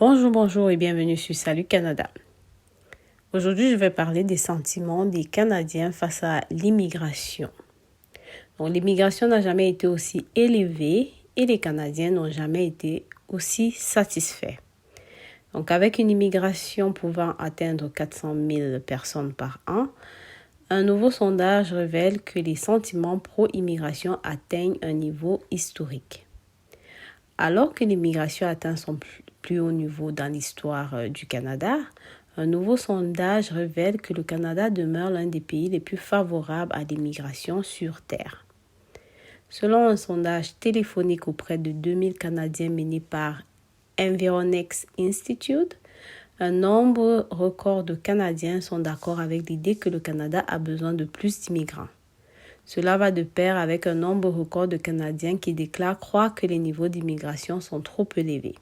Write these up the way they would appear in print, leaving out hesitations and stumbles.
Bonjour et bienvenue sur Salut Canada. Aujourd'hui, je vais parler des sentiments des Canadiens face à l'immigration. Donc, l'immigration n'a jamais été aussi élevée et les Canadiens n'ont jamais été aussi satisfaits. Donc, avec une immigration pouvant atteindre 400 000 personnes par an, un nouveau sondage révèle que les sentiments pro-immigration atteignent un niveau historique. Alors que l'immigration atteint son plus haut niveau dans l'histoire du Canada, un nouveau sondage révèle que le Canada demeure l'un des pays les plus favorables à l'immigration sur Terre. Selon un sondage téléphonique auprès de 2000 Canadiens mené par Environex Institute, un nombre record de Canadiens sont d'accord avec l'idée que le Canada a besoin de plus d'immigrants. Cela va de pair avec un nombre record de Canadiens qui déclarent croire que les niveaux d'immigration sont trop élevés.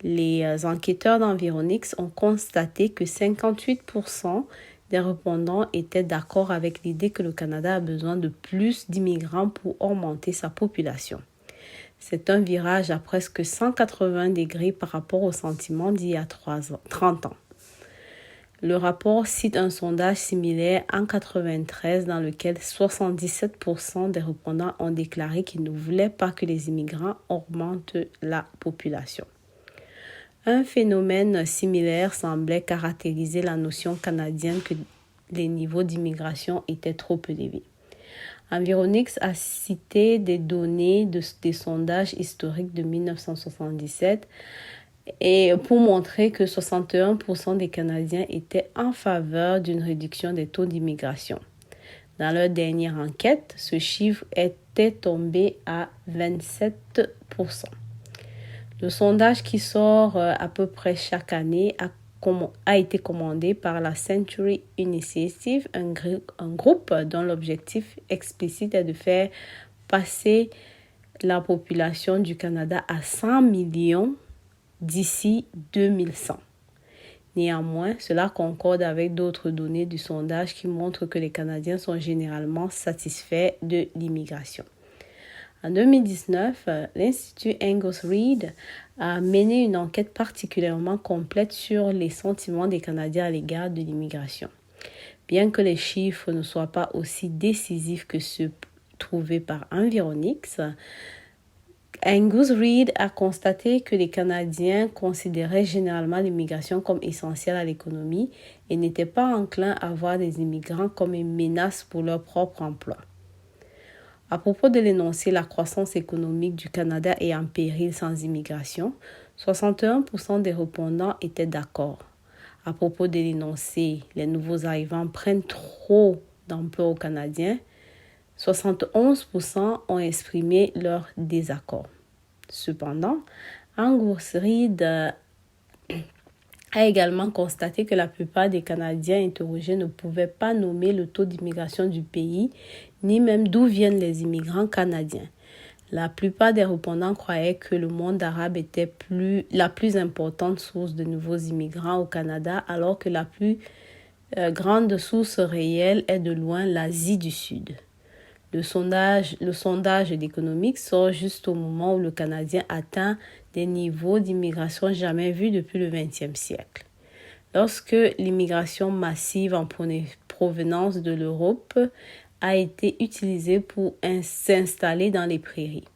Les enquêteurs d'Environix ont constaté que 58% des répondants étaient d'accord avec l'idée que le Canada a besoin de plus d'immigrants pour augmenter sa population. C'est un virage à presque 180 degrés par rapport au sentiment d'il y a 30 ans. Le rapport cite un sondage similaire en 1993 dans lequel 77% des répondants ont déclaré qu'ils ne voulaient pas que les immigrants augmentent la population. Un phénomène similaire semblait caractériser la notion canadienne que les niveaux d'immigration étaient trop élevés. Environix a cité des données des sondages historiques de 1977 et pour montrer que 61% des Canadiens étaient en faveur d'une réduction des taux d'immigration. Dans leur dernière enquête, ce chiffre était tombé à 27%. Le sondage qui sort à peu près chaque année a été commandé par la Century Initiative, un groupe dont l'objectif explicite est de faire passer la population du Canada à 100 millions d'ici 2100. Néanmoins, cela concorde avec d'autres données du sondage qui montrent que les Canadiens sont généralement satisfaits de l'immigration. En 2019, l'Institut Angus Reid a mené une enquête particulièrement complète sur les sentiments des Canadiens à l'égard de l'immigration. Bien que les chiffres ne soient pas aussi décisifs que ceux trouvés par Environix, Angus Reid a constaté que les Canadiens considéraient généralement l'immigration comme essentielle à l'économie et n'étaient pas enclins à voir les immigrants comme une menace pour leur propre emploi. À propos de l'énoncé « La croissance économique du Canada est en péril sans immigration », 61% des répondants étaient d'accord. À propos de l'énoncé « Les nouveaux arrivants prennent trop d'emplois aux Canadiens », 71% ont exprimé leur désaccord. Cependant, Angus Reid a également constaté que la plupart des Canadiens interrogés ne pouvaient pas nommer le taux d'immigration du pays, ni même d'où viennent les immigrants canadiens. La plupart des répondants croyaient que le monde arabe était la plus importante source de nouveaux immigrants au Canada, alors que la plus grande source réelle est de loin l'Asie du Sud. Le sondage d'Economics sort juste au moment où le Canadien atteint des niveaux d'immigration jamais vus depuis le XXe siècle. Lorsque l'immigration massive en provenance de l'Europe a été utilisée pour s'installer dans les prairies.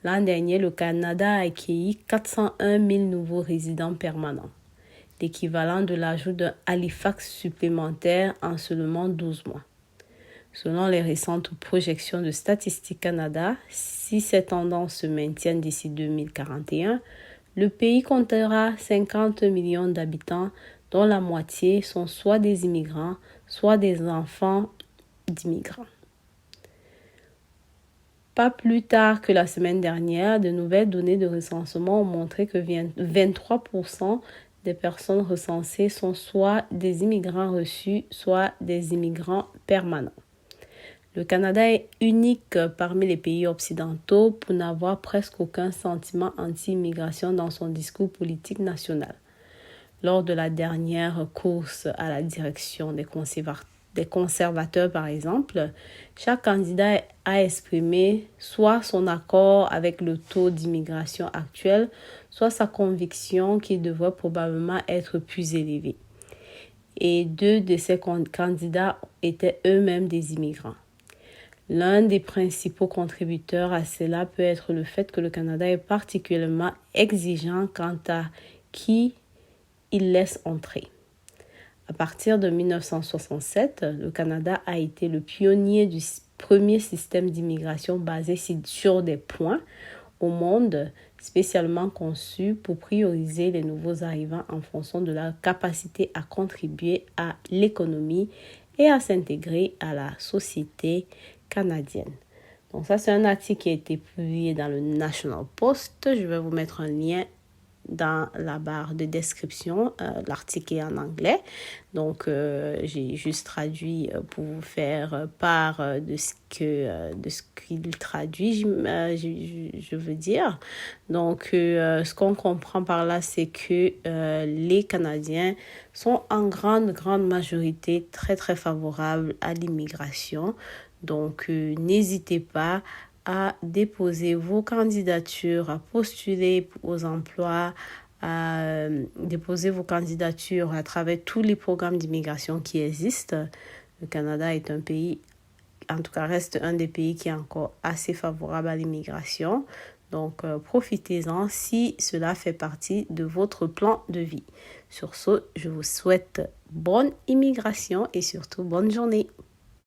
L'an dernier, le Canada a accueilli 401 000 nouveaux résidents permanents, l'équivalent de l'ajout d'un Halifax supplémentaire en seulement 12 mois. Selon les récentes projections de Statistique Canada, si ces tendances se maintiennent d'ici 2041, le pays comptera 50 millions d'habitants dont la moitié sont soit des immigrants, soit des enfants d'immigrants. Pas plus tard que la semaine dernière, de nouvelles données de recensement ont montré que 23% des personnes recensées sont soit des immigrants reçus, soit des immigrants permanents. Le Canada est unique parmi les pays occidentaux pour n'avoir presque aucun sentiment anti-immigration dans son discours politique national. Lors de la dernière course à la direction des des conservateurs, par exemple, chaque candidat a exprimé soit son accord avec le taux d'immigration actuel, soit sa conviction qu'il devrait probablement être plus élevé. Et 2 de ces candidats étaient eux-mêmes des immigrants. L'un des principaux contributeurs à cela peut être le fait que le Canada est particulièrement exigeant quant à qui il laisse entrer. À partir de 1967, le Canada a été le pionnier du premier système d'immigration basé sur des points au monde, spécialement conçu pour prioriser les nouveaux arrivants en fonction de leur capacité à contribuer à l'économie et à s'intégrer à la société canadienne. Donc ça, c'est un article qui a été publié dans le National Post. Je vais vous mettre un lien dans la barre de description. L'article est en anglais, donc j'ai juste traduit pour vous faire part de ce qu'il traduit, je veux dire. Donc ce qu'on comprend par là, c'est que les Canadiens sont en grande majorité très favorables à l'immigration. Donc n'hésitez pas à déposer vos candidatures, à postuler aux emplois, à déposer vos candidatures à travers tous les programmes d'immigration qui existent. Le Canada est un pays, en tout cas reste un des pays qui est encore assez favorable à l'immigration. Donc profitez-en si cela fait partie de votre plan de vie. Sur ce, je vous souhaite bonne immigration et surtout bonne journée.